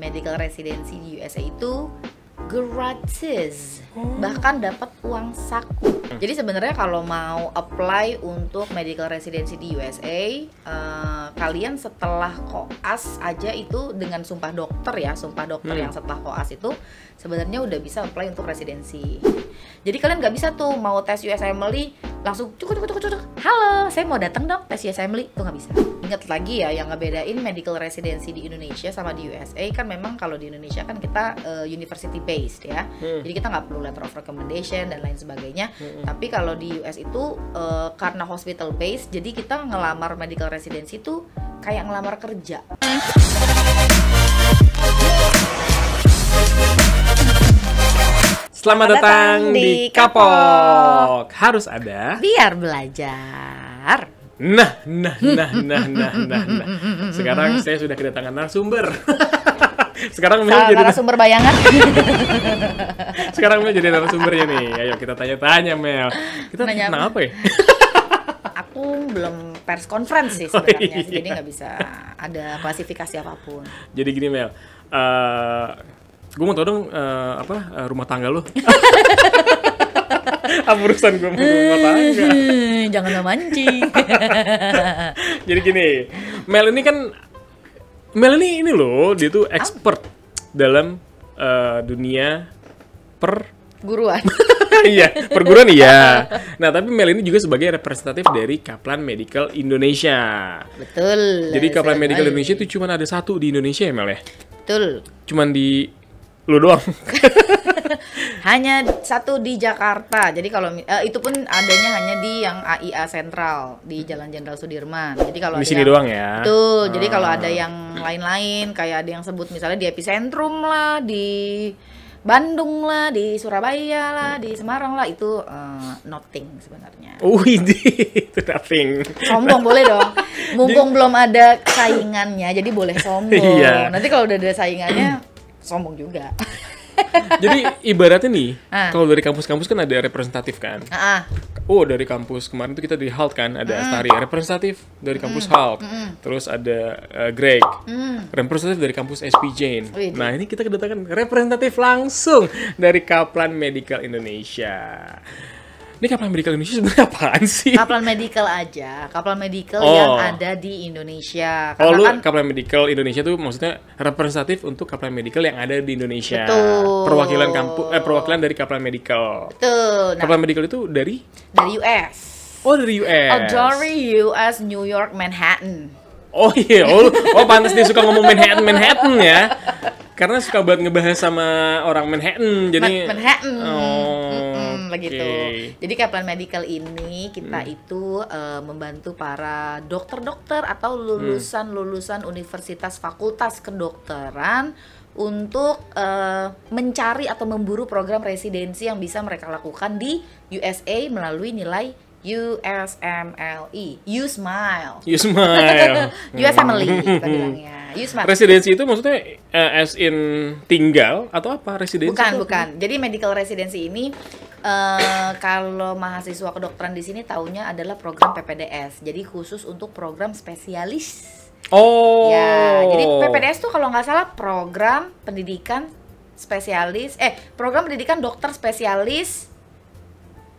medical residency di USA itu gratis, bahkan dapat uang saku. Jadi sebenarnya kalau mau apply untuk medical residency di USA, kalian setelah koas aja itu dengan sumpah dokter ya, sumpah dokter yang setelah koas itu sebenarnya udah bisa apply untuk residensi. Jadi kalian nggak bisa tuh mau tes USMLE langsung cuk, halo saya mau datang dong tes USMLE, tuh nggak bisa. Ingat lagi ya, yang ngebedain medical residency di Indonesia sama di USA kan memang kalau di Indonesia kan kita university based ya, jadi kita nggak perlu letter of recommendation dan lain sebagainya. Tapi kalau di US itu karena hospital based, jadi kita ngelamar medical residency itu kayak ngelamar kerja. Selamat datang di Kapok. Harus ada biar belajar. Nah. Sekarang saya sudah kedatangan narasumber. Sekarang Mel jadi narasumber bayangan. Sekarang Mel jadi narasumbernya nih. Ayo kita tanya-tanya Mel. Kita tanya apa ya? Aku belum pers conference sih sebenarnya, jadi nggak bisa ada klasifikasi apapun. Jadi gini Mel, gue mau tau dong rumah tangga lo. Apa urusan gue mau rumah tangga? Jangan memancing. Jadi gini, Mel ini loh, dia tuh expert dalam dunia guruan. Iya, perguruan iya. Nah, tapi Mel ini juga sebagai representatif dari Kaplan Medical Indonesia. Betul. Jadi Kaplan Medical Indonesia itu cuma ada satu di Indonesia ya Mel ya? Betul. Cuman di lu doang. Hanya satu di Jakarta. Jadi kalau itu pun adanya hanya di yang AIA Sentral di Jalan Jenderal Sudirman. Jadi kalau di sini doang ya. Betul. Jadi kalau ada yang lain-lain kayak ada yang sebut misalnya di Epicentrum lah, di Bandung lah, di Surabaya lah, di Semarang lah, itu nothing sebenarnya. Itu nothing. Sombong boleh dong. Mumpung belum ada saingannya, jadi boleh sombong. Iya. Nanti kalau udah ada saingannya, sombong juga. Jadi ibaratnya nih, kalau dari kampus-kampus kan ada representatif kan. Oh, dari kampus kemarin tuh kita di HALT kan, ada Astari representatif dari kampus HALT. Terus ada Greg, representatif dari kampus SP Jane. Nah, ini kita kedatangan representatif langsung dari Kaplan Medical Indonesia. Ini Kaplan Medical Indonesia sebenarnya apaan sih? Kaplan Medical aja, Kaplan Medical yang ada di Indonesia. Karena lu Kaplan Medical Indonesia tuh maksudnya representatif untuk Kaplan Medical yang ada di Indonesia. Betul. Perwakilan dari Kaplan Medical. Betul. Kaplan Medical itu dari US. Oh, dari US. Dari US, New York, Manhattan. Oh iya, pantas dia suka ngomong Manhattan ya. Karena suka banget ngebahas sama orang Manhattan, jadi Manhattan. Begitu. Jadi Kaplan Medical ini kita itu membantu para dokter-dokter atau lulusan universitas fakultas kedokteran untuk mencari atau memburu program residensi yang bisa mereka lakukan di USA melalui nilai USMLE, USmile. USMLE kita bilangnya. USmile. Residensi itu maksudnya as in tinggal atau apa residensi? Bukan. Jadi medical residency ini kalau mahasiswa kedokteran di sini taunya adalah program PPDS. Jadi khusus untuk program spesialis. Oh. Ya, jadi PPDS tuh kalau nggak salah program pendidikan spesialis, program pendidikan dokter spesialis.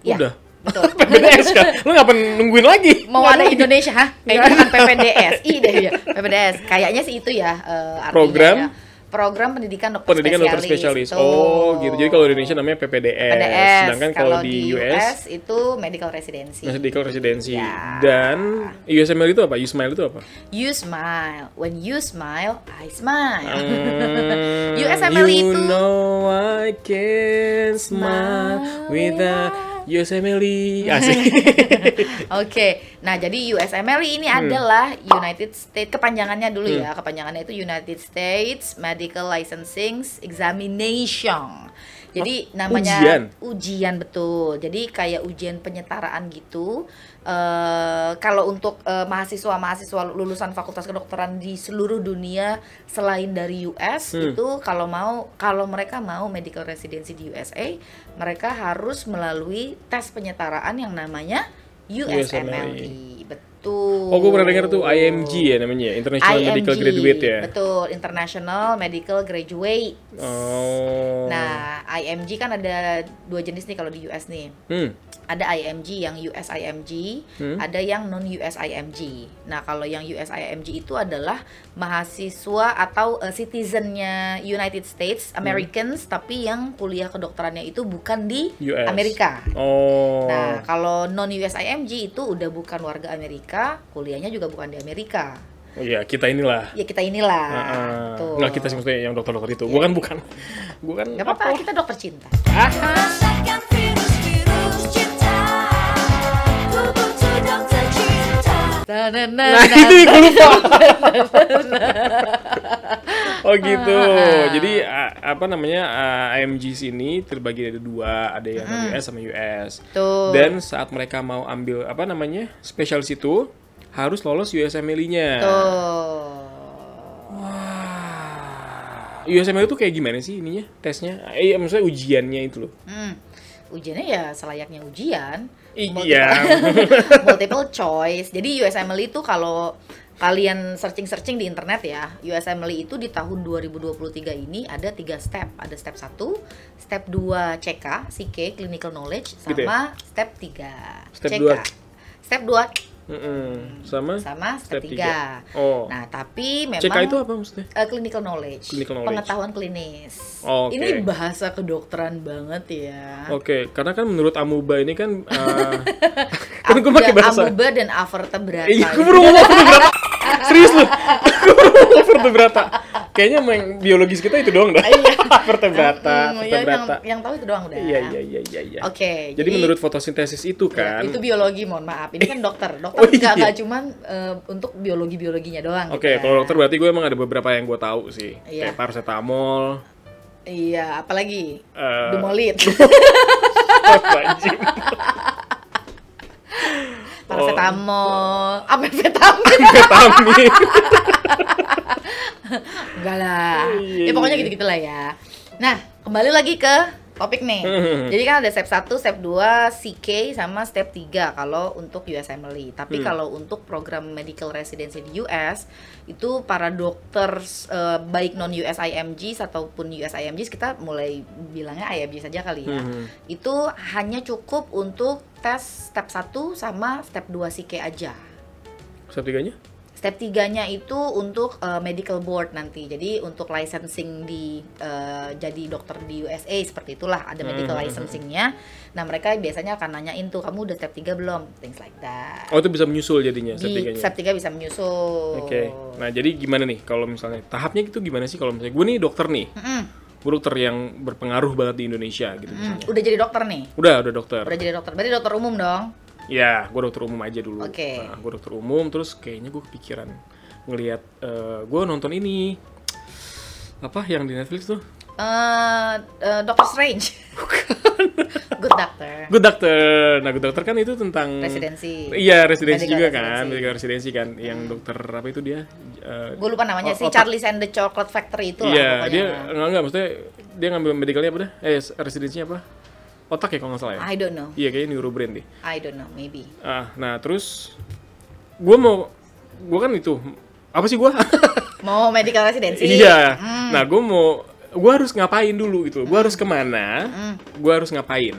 Ya, udah. Betul. PPDS kan? Lu ngapain nungguin lagi? Mau ada Indonesia, kayaknya bukan PPDSI deh ya. PPDS, kayaknya sih itu ya artinya. Program pendidikan dokter spesialis. Oh, gitu. Jadi kalau di Indonesia namanya PPDS. Sedangkan kalau di US itu medical residency. Medical residency. Ya. Dan USMLE itu apa? USmile itu apa? You smile. When you smile, I smile. USMLE itu. You know I can smile without USMLE. Asik. Oke. Nah, jadi USMLE ini adalah United States, kepanjangannya dulu ya. Kepanjangannya itu United States Medical Licensing Examination. Jadi namanya ujian betul. Jadi kayak ujian penyetaraan gitu. Kalau untuk mahasiswa lulusan fakultas kedokteran di seluruh dunia selain dari US itu kalau mereka mau medical residency di USA, mereka harus melalui tes penyetaraan yang namanya USMLE. Betul. Itu. Oh, gue pernah dengar tuh IMG ya namanya, International IMG, Medical Graduate ya. Betul, International Medical Graduate. Oh. Nah, IMG kan ada 2 jenis nih kalau di US nih. Ada IMG yang US IMG, ada yang non US IMG. Nah, kalau yang US IMG itu adalah mahasiswa atau citizennya United States, Americans, tapi yang kuliah kedokterannya itu bukan di US. Amerika. Oh. Nah, kalau non US IMG itu udah bukan warga Amerika, kuliahnya juga bukan di Amerika. Oh iya, kita inilah. Ya kita inilah. Tuh. Nggak, kita sih maksudnya yang dokter-dokter itu. Ya. Bukan. Nggak apa-apa, kita dokter cinta. Nah, itu gue lupa. Oh gitu. Jadi apa namanya, IMG sini terbagi ada 2, ada yang US sama US. Tuh. Dan saat mereka mau ambil apa namanya spesialis itu harus lolos USMLE-nya. Tuh. Wah. USMLE itu kayak gimana sih ininya tesnya? Maksudnya ujiannya itu loh. Ujiannya ya selayaknya ujian. Iya. Multiple choice. Jadi USMLE itu kalau kalian searching di internet ya, USMLE itu di tahun 2023 ini ada 3 step. Ada step 1, step 2 CK, Clinical Knowledge, sama gitu ya? Step 3 Step CK. 2. Step 2 sama step 3. Oh. Nah, tapi memang CK itu apa maksudnya? Clinical knowledge, pengetahuan klinis. Okay. Ini bahasa kedokteran banget ya. Oke, karena kan menurut Amuba ini kan kan gue pakai bahasa Amuba dan Avertebrata. Iya, gue baru ngomong vertebrata. Serius lu? Gue baru ngomong vertebrata. Kayaknya main biologis kita itu doang dah. Vertebrata. Yang tahu itu doang udah. Iya. Oke. Jadi menurut fotosintesis itu kan. Itu biologi, mohon maaf. Ini kan dokter. Dokter nggak cuman untuk biologinya doang. Oke, gitu. kalau dokter berarti gue emang ada beberapa yang gue tahu sih. Iya. Kayak paracetamol. Iya, apalagi Dumolit. Paracetamol, amfetamin. Enggak lah. Ya pokoknya gitu-gitu lah ya. Nah, kembali lagi ke topik nih. Jadi kan ada step 1, step 2, CK sama step 3 kalau untuk USMLE. Tapi kalau untuk program medical residency di US itu para dokter baik non US IMGs ataupun US IMGs, kita mulai bilangnya IMG saja kali ya. Itu hanya cukup untuk tes step 1 sama step 2 CK aja. Step 3-nya? Step 3-nya itu untuk medical board nanti. Jadi untuk licensing di jadi dokter di USA seperti itulah, ada medical licensingnya. Nah, mereka biasanya akan nanyain tuh, kamu udah step 3 belum? Things like that. Oh, itu bisa menyusul jadinya step 3-nya. Step 3 bisa menyusul. Oke. Nah, jadi gimana nih kalau misalnya tahapnya itu gimana sih kalau misalnya gue nih dokter nih. Gue dokter yang berpengaruh banget di Indonesia gitu misalnya. Udah jadi dokter nih? Udah dokter. Udah jadi dokter. Berarti dokter umum dong? Ya, gue dokter umum aja dulu. Oke. Nah, gue dokter umum, terus kayaknya gue kepikiran ngelihat gue nonton ini apa yang di Netflix tuh? Doctor Strange. Good Doctor. Good Doctor. Nah, Good Doctor kan itu tentang residensi. Iya, residensi juga kan, residensi. medical residensi kan, yang dokter apa itu dia? Gue lupa namanya, si Charlie and the Chocolate Factory itu lah iya, pokoknya. dia enggak maksudnya dia ngambil medicalnya apa dah? Residensinya apa? Otak ya kalau nggak salah ya? I don't know. Iya, kayaknya neurobrain deh. I don't know, maybe. Nah terus gue kan itu apa sih gue? Mau medical residency? Iya. Nah gue harus ngapain dulu gitu? Gue harus kemana? Gue harus ngapain?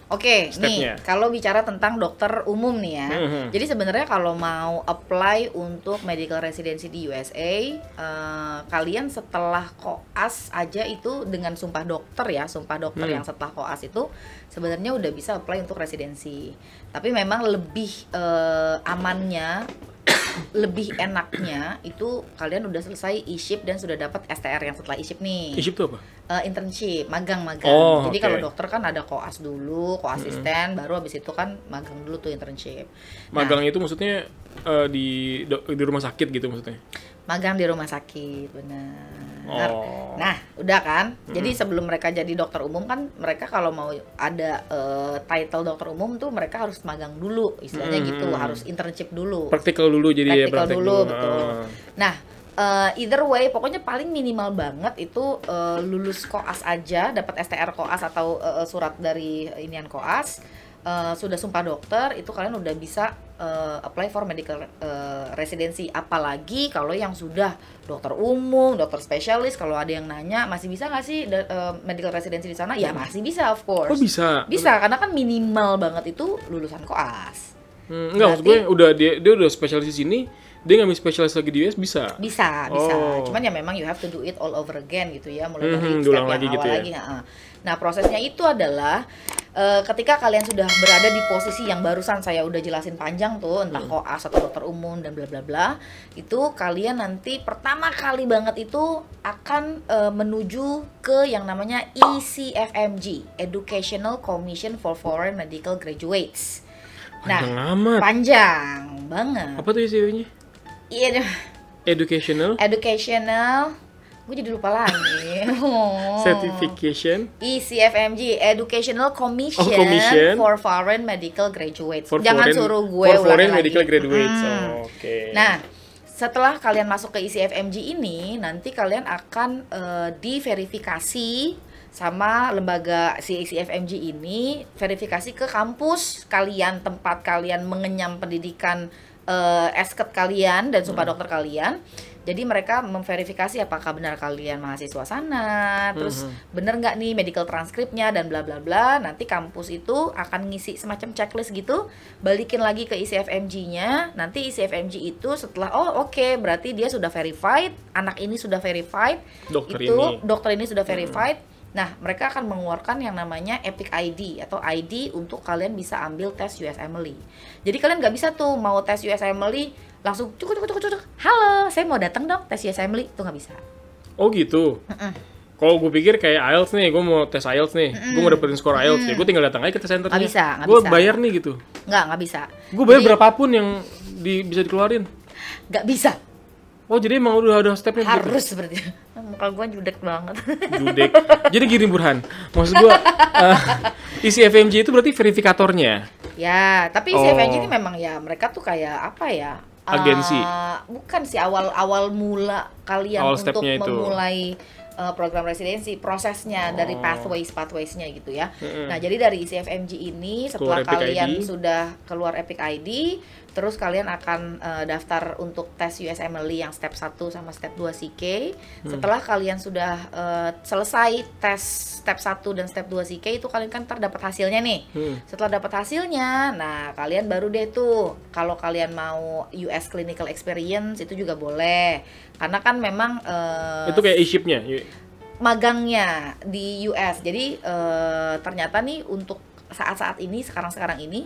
Oke, Stepnya. nih kalau bicara tentang dokter umum nih ya. Jadi sebenarnya kalau mau apply untuk medical residency di USA, kalian setelah koas aja itu dengan sumpah dokter ya, sumpah dokter yang setelah koas itu sebenarnya udah bisa apply untuk residensi. Tapi memang lebih amannya, lebih enaknya itu kalian udah selesai e-ship dan sudah dapat STR yang setelah e-ship nih. E-ship tuh apa? Internship, magang. Jadi kalau dokter kan ada koas dulu, koasisten, baru habis itu kan magang dulu tuh internship. Magang itu maksudnya di rumah sakit gitu maksudnya? Magang di rumah sakit, benar. Nah, udah kan? Jadi sebelum mereka jadi dokter umum kan, mereka kalau mau ada title dokter umum tuh mereka harus magang dulu, istilahnya gitu, harus internship dulu. Praktikal dulu jadi praktik dulu, betul. Nah, either way, pokoknya paling minimal banget itu lulus koas aja, dapat STR koas atau surat dari inian koas, sudah sumpah dokter, itu kalian udah bisa apply for medical residency, apalagi kalau yang sudah dokter umum, dokter spesialis. Kalau ada yang nanya masih bisa nggak sih medical residency di sana? Ya masih bisa, of course. Oh bisa. Bisa, karena kan minimal banget itu lulusan koas. Enggak, maksud gue dia udah spesialis di sini, dia ngambil spesialis lagi di US bisa. Bisa. Cuman ya memang you have to do it all over again gitu ya, mulai dari step yang lagi awal gitu lagi. Nah, prosesnya itu adalah ketika kalian sudah berada di posisi yang barusan saya udah jelasin panjang tuh, entah koas atau dokter umum dan bla bla bla, itu kalian nanti pertama kali banget itu akan menuju ke yang namanya ECFMG, Educational Commission for Foreign Medical Graduates. Panjang amat. Panjang banget. Apa tuh ECFMG? Iya. Educational. Gue jadi lupa lagi. Certification. ECFMG, Educational Commission for Foreign Medical Graduates. Jangan suruh gue ulang Foreign lagi. Medical Graduates. Oke. Nah, setelah kalian masuk ke ECFMG ini, nanti kalian akan diverifikasi sama lembaga ECFMG ini, verifikasi ke kampus kalian, tempat kalian mengenyam pendidikan esket kalian dan sumpah dokter kalian. Jadi mereka memverifikasi apakah benar kalian mahasiswa sana, terus bener nggak nih medical transkripnya dan bla bla bla. Nanti kampus itu akan ngisi semacam checklist gitu, balikin lagi ke ECFMG-nya. Nanti ECFMG itu setelah oke, berarti dia sudah verified, anak ini sudah verified, dokter ini sudah verified. Nah, mereka akan mengeluarkan yang namanya Epic ID atau ID untuk kalian bisa ambil tes USMLE. Jadi kalian nggak bisa tuh mau tes USMLE langsung cuk, halo, saya mau datang dong tes USMLE, itu nggak bisa. Oh gitu. Kalau gue pikir kayak IELTS nih, gue mau tes IELTS nih, gue mau dapetin skor IELTS ya, gue tinggal datang aja ke tes centernya. Nggak bisa. Gue bayar nih gitu. Nggak bisa. Gue bayar berapapun yang bisa dikeluarin. Nggak bisa. Oh jadi emang udah ada stepnya harus seperti itu. Muka gue jutek banget. Jutek. Jadi gini Burhan, maksud gue ECFMG itu berarti verifikatornya. Ya, tapi ECFMG ini memang ya mereka tuh kayak apa ya? Agensi. Bukan sih, awal mula kalian untuk memulai program residensi, prosesnya dari pathways-nya gitu ya. Nah, jadi dari ECFMG ini setelah kalian sudah keluar Epic ID, terus kalian akan daftar untuk tes USMLE yang step 1 sama step 2 CK. Setelah kalian sudah selesai tes step 1 dan step 2 CK, itu kalian kan dapat hasilnya nih. Setelah dapat hasilnya, nah kalian baru deh tuh, kalau kalian mau US Clinical Experience itu juga boleh. Karena kan memang itu kayak e-shipnya magangnya di US. Jadi ternyata nih untuk saat-saat ini, sekarang ini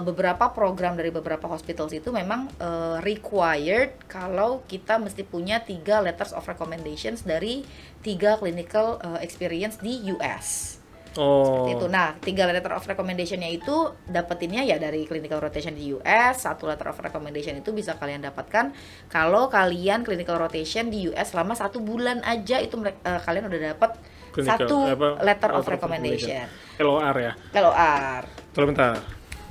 beberapa program dari beberapa hospitals itu memang required kalau kita mesti punya 3 letters of recommendations dari 3 clinical experience di US. Seperti itu. Nah, 3 letter of recommendation-nya itu dapetinnya ya dari clinical rotation di US. 1 letter of recommendation itu bisa kalian dapatkan kalau kalian clinical rotation di US selama 1 bulan aja, itu kalian udah dapat 1 letter of recommendation. LOR ya? LOR. Kalau bentar.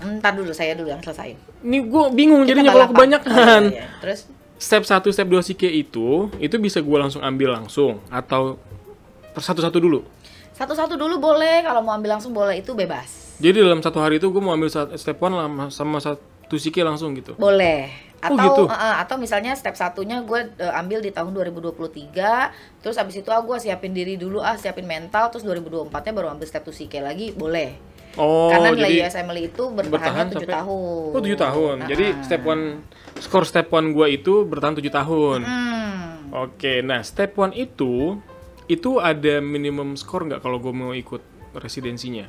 Ntar dulu, saya dulu yang selesai. Ini gue bingung jadinya kalau kebanyakan. Iya. Terus? Step 1, step 2 CK itu bisa gue langsung ambil langsung atau satu-satu dulu? Satu-satu dulu boleh, kalau mau ambil langsung boleh, itu bebas. Jadi dalam 1 hari itu gue mau ambil step 1 sama 1 CK langsung gitu? Boleh. Atau gitu? Atau misalnya step 1-nya gue ambil di tahun 2023, terus abis itu gue siapin diri dulu, siapin mental, terus 2024-nya baru ambil step 2 CK lagi, boleh. Karena nilai USMLE itu bertahannya 7 tahun. Oh, 7 tahun. Jadi skor step 1 gue itu bertahan 7 tahun. Oke, nah step 1 itu ada minimum skor nggak kalau gue mau ikut residensinya?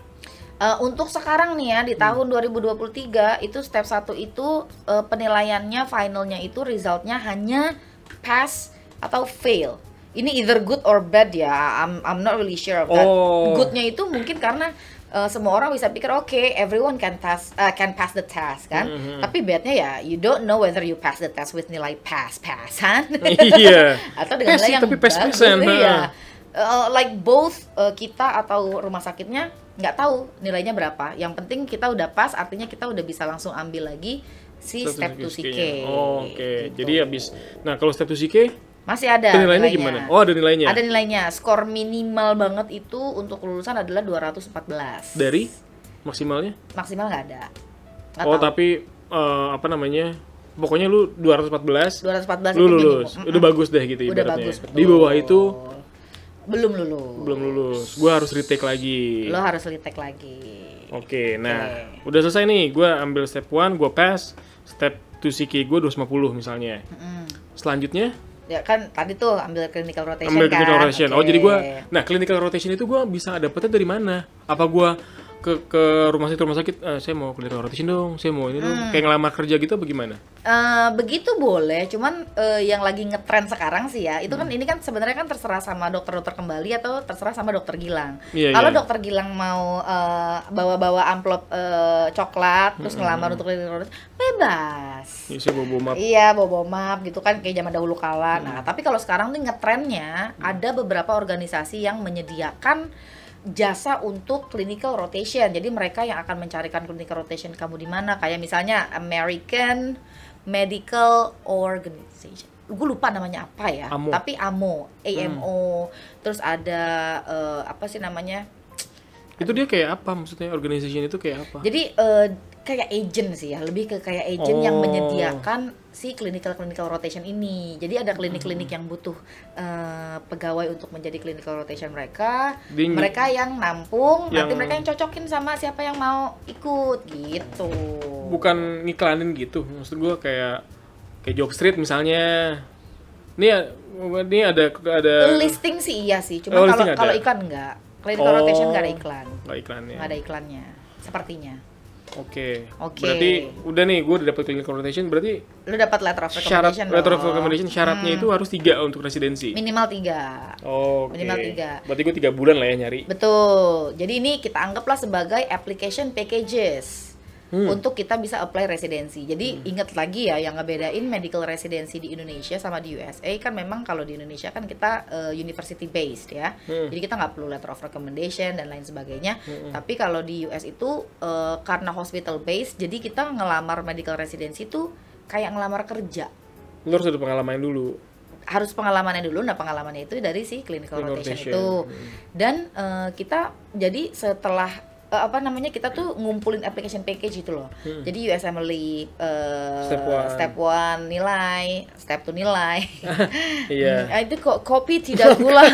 Untuk sekarang nih ya, di tahun 2023 itu step 1 itu penilaiannya, finalnya itu resultnya hanya pass atau fail. Ini either good or bad ya, I'm not really sure of that. Goodnya itu mungkin karena semua orang bisa pikir everyone can pass the test kan. Tapi badnya ya you don't know whether you pass the test with nilai passan. Iya. Atau dengan nilai yang bagus. Iya. Like both kita atau rumah sakitnya nggak tahu nilainya berapa. Yang penting kita udah pas, artinya kita udah bisa langsung ambil lagi si step 2 CK. Gitu. Jadi habis. Nah, kalau step 2 CK masih ada nilainya gimana? Oh, ada nilainya. Ada nilainya. Skor minimal banget itu untuk kelulusan adalah 214. Dari maksimalnya? Maksimal nggak ada. Tapi apa namanya? Pokoknya lu 214 lu itu lulus. minimum. Udah bagus deh gitu Udah ibaratnya. bagus, betul. Di bawah itu belum lulus. Gua harus retake lagi. Lo harus retake lagi. Oke, nah udah selesai nih. Gua ambil step 1, gua pass. Step 2 CK gua 250 misalnya. Selanjutnya ya kan tadi tuh ambil clinical rotation clinical kan. rotation. Oh, jadi nah clinical rotation itu gua bisa dapetnya dari mana? Apa gua ke rumah sakit, saya mau clinical rotation dong, saya mau ini dong, kayak ngelamar kerja gitu apa gimana? Begitu boleh, cuman yang lagi ngetren sekarang sih ya, itu kan ini kan sebenarnya kan terserah sama dokter-dokter kembali atau terserah sama dokter Gilang. Kalau dokter Gilang mau bawa-bawa amplop coklat terus ngelamar untuk clinical rotation, bebas. Iya, bawa map gitu kan kayak zaman dahulu kala. Nah, tapi kalau sekarang nih ngetrennya ada beberapa organisasi yang menyediakan jasa untuk clinical rotation. Jadi mereka yang akan mencarikan clinical rotation kamu di mana, kayak misalnya American Medical Organization. Gue lupa namanya apa ya. Tapi AMO. Terus ada apa sih namanya? Itu dia kayak apa maksudnya? Organization itu kayak apa? Jadi kayak agent sih ya, lebih ke kayak agent yang menyediakan si clinical rotation ini. Jadi ada klinik-klinik yang butuh pegawai untuk menjadi clinical rotation mereka yang nampung, nanti mereka yang cocokin sama siapa yang mau ikut gitu. Bukan ngiklanin gitu, maksud gue kayak Job Street misalnya. Ini ada listing sih iya sih, cuma kalau iklan enggak. Clinical rotation nggak ada iklan. Nggak ada iklannya, sepertinya. Oke. Berarti udah nih, gue udah dapet clinical rotation, berarti lu dapat letter of recommendation. Letter of recommendation syaratnya itu harus 3 untuk residensi. Minimal 3. Minimal 3. Berarti gue 3 bulan lah ya nyari. Betul. Jadi ini kita anggaplah sebagai application packages. Untuk kita bisa apply residensi. Jadi ingat lagi ya, yang ngebedain medical residency di Indonesia sama di USA kan memang kalau di Indonesia kan kita university based ya. Jadi kita nggak perlu letter of recommendation dan lain sebagainya. Tapi kalau di US itu karena hospital based, jadi kita ngelamar medical residency itu kayak ngelamar kerja. Lu harus ada pengalaman dulu. Harus pengalamannya dulu. Nah, pengalamannya itu dari si clinical rotation itu. Dan kita jadi setelah kita tuh ngumpulin application package gitu loh. Jadi USMLE step 1 nilai, step 2 nilai. Iya. Itu kok kopi tidak gula.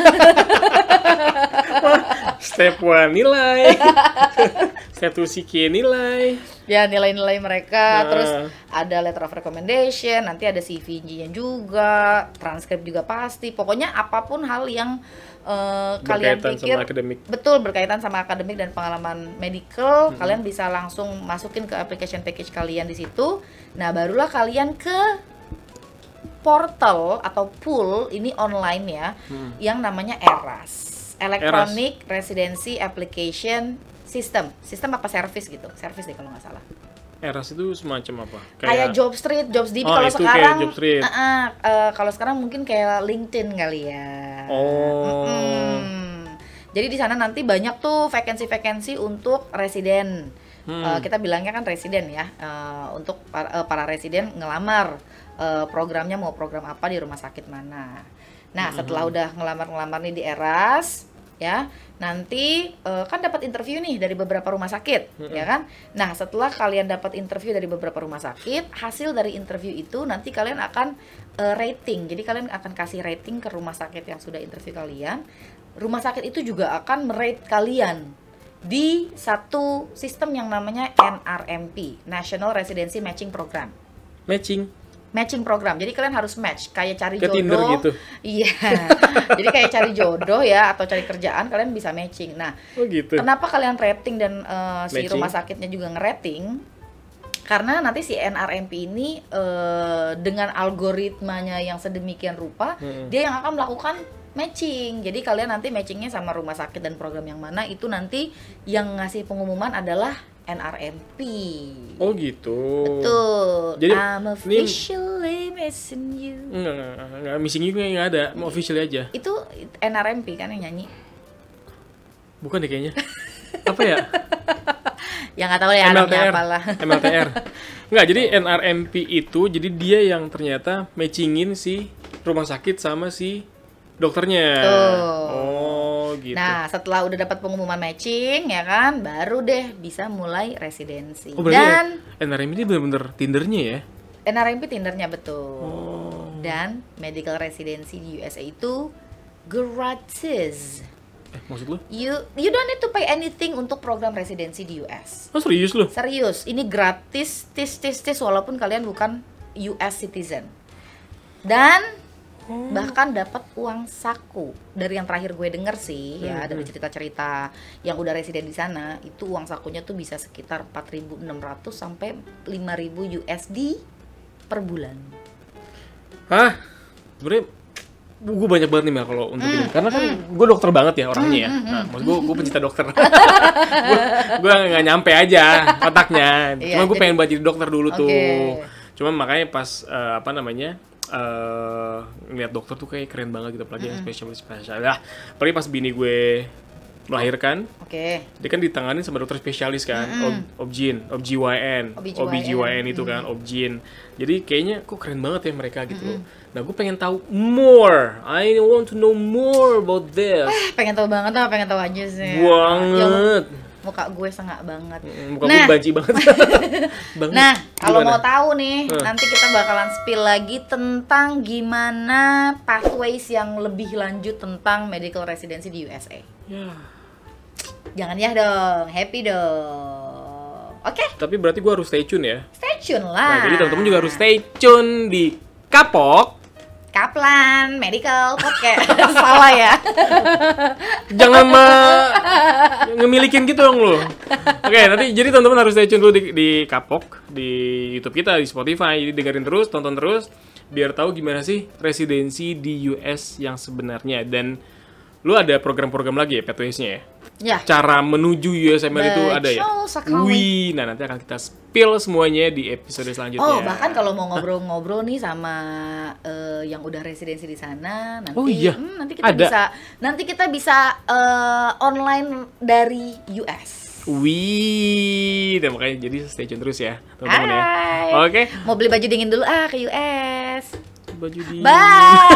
Step 1 nilai. Step 2 CK nilai. Ya, nilai-nilai mereka, terus ada letter of recommendation, nanti ada CV-nya juga, transkrip juga pasti. Pokoknya apapun hal yang kalian pikir berkaitan sama akademik dan pengalaman medical, kalian bisa langsung masukin ke application package kalian di situ. Nah, barulah kalian ke portal atau pool ini online ya, yang namanya ERAS, Electronic Residency Application System apa service gitu, service deh kalau nggak salah. ERAS itu semacam apa? Kayak Job Street, JobsDB kalau sekarang. Kalau sekarang mungkin kayak LinkedIn kali ya. Jadi di sana nanti banyak tuh vacancy untuk residen. Kita bilangnya kan residen ya. Untuk para residen ngelamar programnya mau program apa di rumah sakit mana. Nah, setelah udah ngelamar nih di ERAS, ya nanti kan dapat interview nih dari beberapa rumah sakit, ya kan. Nah, setelah kalian dapat interview dari beberapa rumah sakit, hasil dari interview itu nanti kalian akan rating. Jadi kalian akan kasih rating ke rumah sakit yang sudah interview kalian. Rumah sakit itu juga akan merate kalian di satu sistem yang namanya NRMP, National Residency Matching Program. Matching program. Jadi kalian harus match, kayak cari jodoh. Tinder gitu. Iya. Jadi kayak cari jodoh ya, atau cari kerjaan kalian bisa matching. Nah, gitu. Kenapa kalian rating dan si rumah sakitnya juga ngerating? Karena nanti si NRMP ini dengan algoritmanya yang sedemikian rupa, dia yang akan melakukan matching. Jadi kalian nanti matchingnya sama rumah sakit dan program yang mana, itu nanti yang ngasih pengumuman adalah NRMP. Oh gitu. Betul. Jadi I'm officially missing you. Enggak missing you nggak ada, mau officially aja. Itu NRMP kan yang nyanyi. Bukan deh kayaknya. Apa ya? Ya nggak tahu ya, namanya apalah. MLTR. Enggak, jadi NRMP itu jadi dia yang ternyata matchingin si rumah sakit sama si dokternya. Oh, gitu. gitu. Nah, setelah udah dapat pengumuman matching ya kan, baru deh bisa mulai residensi. Oh, dan NRMP ini bener-bener Tindernya ya? NRMP Tindernya betul. Dan medical residency di USA itu gratis. Maksud lu? You don't need to pay anything untuk program residensi di US. Oh, serius lu? Serius, ini gratis, tis walaupun kalian bukan US citizen. Dan bahkan dapat uang saku. Dari yang terakhir gue denger sih, ya dari cerita-cerita yang udah residen di sana, itu uang sakunya tuh bisa sekitar 4.600 sampai 5.000 USD per bulan. Hah? Sebenernya gue banyak banget nih Mel kalau untuk ini, karena kan gue dokter banget ya orangnya ya. Nah, maksud gue pencinta dokter. gue nggak nyampe aja otaknya. Cuma gue pengen banget jadi dokter dulu tuh. Cuma makanya pas ngeliat dokter tuh kayak keren banget gitu, apalagi yang spesialis. Apalagi pas bini gue melahirkan, dia kan ditanganin sama dokter spesialis kan, OBGYN itu kan, OBGYN. Jadi kayaknya kok keren banget ya mereka gitu. Nah, gue pengen tahu more. I want to know more about this. Pengen tahu banget lah, pengen tahu aja sih. Banget. Muka gue sengak banget. Muka gue banci banget. Nah, kalau mau tahu nih, nanti kita bakalan spill lagi tentang gimana pathways yang lebih lanjut tentang medical residency di USA. Jangan ya dong, happy dong. Oke? Tapi berarti gue harus stay tune ya? Stay tune lah. Nah, jadi teman-teman juga harus stay tune di Kaplan Medical Podcast. Salah ya. Jangan ngemilikin gitu dong lo. Oke, nanti jadi teman-teman harus stay tune dulu di Kapok, di YouTube kita, di Spotify. Jadi dengerin terus, tonton terus, biar tahu gimana sih residensi di US yang sebenarnya. Dan lu ada program-program lagi ya, pathways-nya ya? Ya. Cara menuju USML itu ada ya? Sekali. Nah nanti akan kita spill semuanya di episode selanjutnya. Oh, bahkan kalau mau ngobrol-ngobrol nih sama yang udah residensi di sana, nanti nanti kita bisa online dari US. Dan makanya jadi stay tune terus ya, teman-teman ya. Oke. Mau beli baju dingin dulu ke US. Baju dingin. Bye.